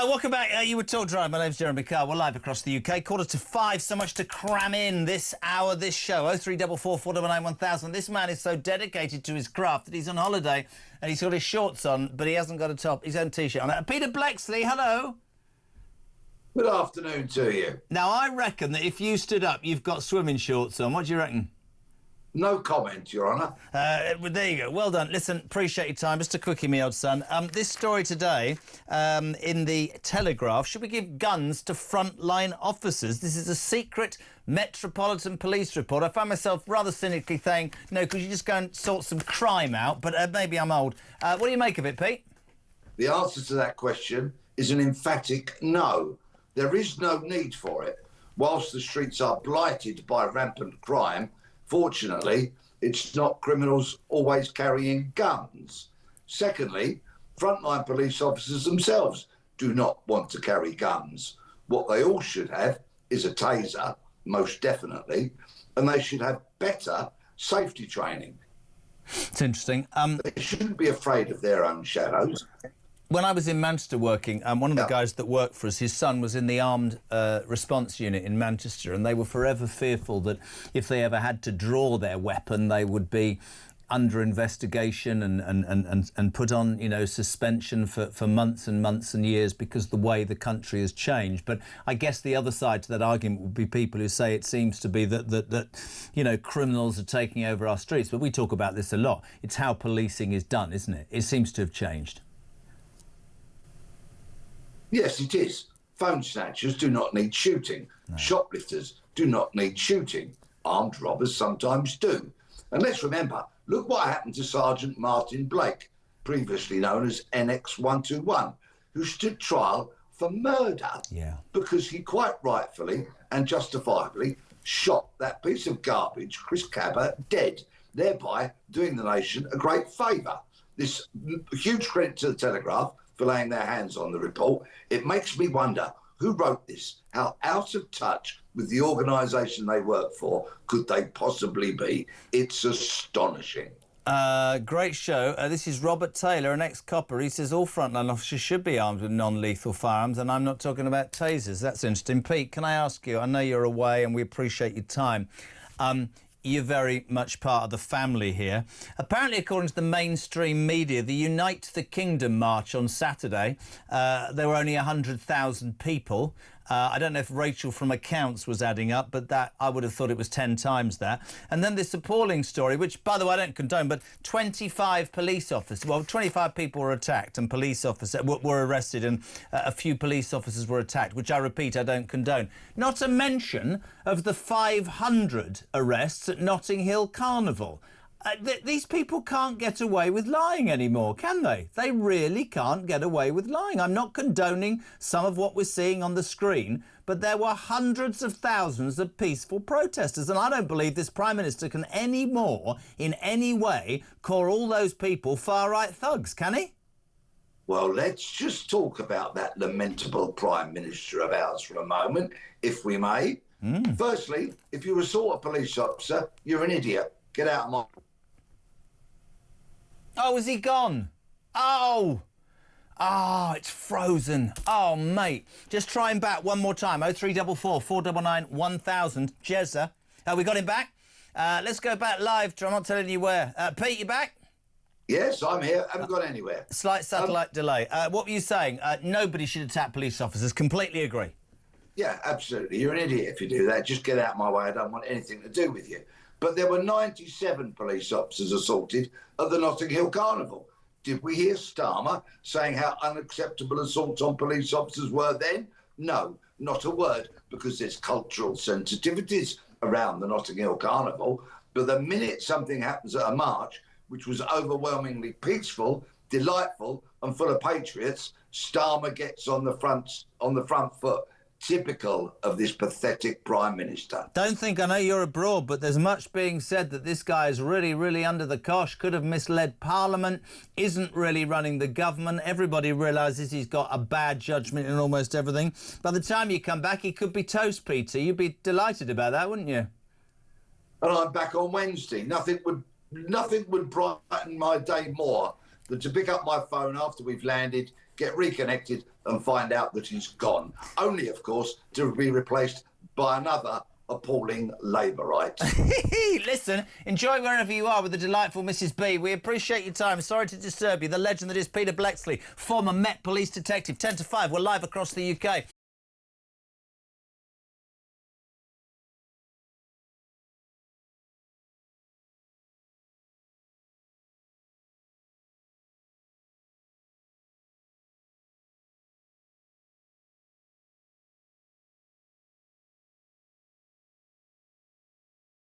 Welcome back. You were talk drive. My name's Jeremy Carr. We're live across the UK. 4:45. So much to cram in this hour, this show. 0344 499 1000. This man is so dedicated to his craft that he's on holiday and he's got his shorts on, but he hasn't got a top, his own T-shirt on. Peter Bleksley, hello. Good afternoon to you. Now, I reckon that if you stood up, you've got swimming shorts on. What do you reckon? No comment, Your Honour. There you go. Well done. Listen, appreciate your time. Just a quickie, me old son. This story today in the Telegraph. Should we give guns to frontline officers? This is a secret Metropolitan Police report. I found myself rather cynically saying, no, could you just go and sort some crime out? But maybe I'm old. What do you make of it, Pete? The answer to that question is an emphatic no. There is no need for it. Whilst the streets are blighted by rampant crime, fortunately, it's not criminals always carrying guns. Secondly, frontline police officers themselves do not want to carry guns. What they all should have is a taser, most definitely, and they should have better safety training. It's interesting. They shouldn't be afraid of their own shadows. When I was in Manchester working, one of the guys that worked for us, his son was in the armed response unit in Manchester, and they were forever fearful that if they ever had to draw their weapon, they would be under investigation and put on, you know, suspension for months and months and years because the way the country has changed. But I guess the other side to that argument would be people who say it seems to be that you know, criminals are taking over our streets. But we talk about this a lot. It's how policing is done, isn't it? It seems to have changed. Yes, it is. Phone snatchers do not need shooting. No. Shoplifters do not need shooting. Armed robbers sometimes do. And let's remember, look what happened to Sergeant Martin Blake, previously known as NX121, who stood trial for murder because he quite rightfully and justifiably shot that piece of garbage, Chris Cabba, dead, thereby doing the nation a great favour. This huge credit to the Telegraph for laying their hands on the report. It makes me wonder who wrote this, how out of touch with the organisation they work for could they possibly be. It's astonishing. Great show. This is Robert Taylor, an ex-copper. He says all frontline officers should be armed with non-lethal firearms, and I'm not talking about tasers. That's interesting. Pete, can I ask you, I know you're away and we appreciate your time. You're very much part of the family here. Apparently, according to the mainstream media, the Unite the Kingdom march on Saturday, there were only 100,000 people. I don't know if Rachel from accounts was adding up, but that I would have thought it was 10 times that. And then this appalling story, which, by the way, I don't condone, but 25 police officers, well, 25 people were attacked and police officers were arrested, and a few police officers were attacked, which I repeat, I don't condone. Not a mention of the 500 arrests at Notting Hill Carnival. These people can't get away with lying anymore, can they? They really can't get away with lying. I'm not condoning some of what we're seeing on the screen, but there were hundreds of thousands of peaceful protesters, and I don't believe this Prime Minister can any more, in any way, call all those people far-right thugs, can he? Well, let's just talk about that lamentable Prime Minister of ours for a moment, if we may. Firstly, if you assault a police officer, you're an idiot. Get out of my... Oh, is he gone? Oh, it's frozen. Oh, mate. Just try him back one more time. 0344 499 1000. Jezza. We got him back. Let's go back live. I'm not telling you where. Pete, you back? Yes, I'm here. Haven't gone anywhere. Slight satellite delay. What were you saying? Nobody should attack police officers. Completely agree. Yeah, absolutely. You're an idiot if you do that. Just get out of my way. I don't want anything to do with you. But there were 97 police officers assaulted at the Notting Hill Carnival. Did we hear Starmer saying how unacceptable assaults on police officers were then? No, not a word, because there's cultural sensitivities around the Notting Hill Carnival. But the minute something happens at a march, which was overwhelmingly peaceful, delightful and full of patriots, Starmer gets on the front foot. Typical of this pathetic Prime Minister. Don't think, I know you're abroad, but there's much being said that this guy is really, really under the cosh, could have misled Parliament, isn't really running the government. Everybody realises he's got a bad judgment in almost everything. By the time you come back, he could be toast, Peter. You'd be delighted about that, wouldn't you? And I'm back on Wednesday. Nothing would brighten my day more than to pick up my phone after we've landed, get reconnected and find out that he's gone. Only, of course, to be replaced by another appalling Labourite. Listen, enjoy wherever you are with the delightful Mrs. B. We appreciate your time. Sorry to disturb you. The legend that is Peter Bleksley, former Met Police detective. 10 to 5. We're live across the UK.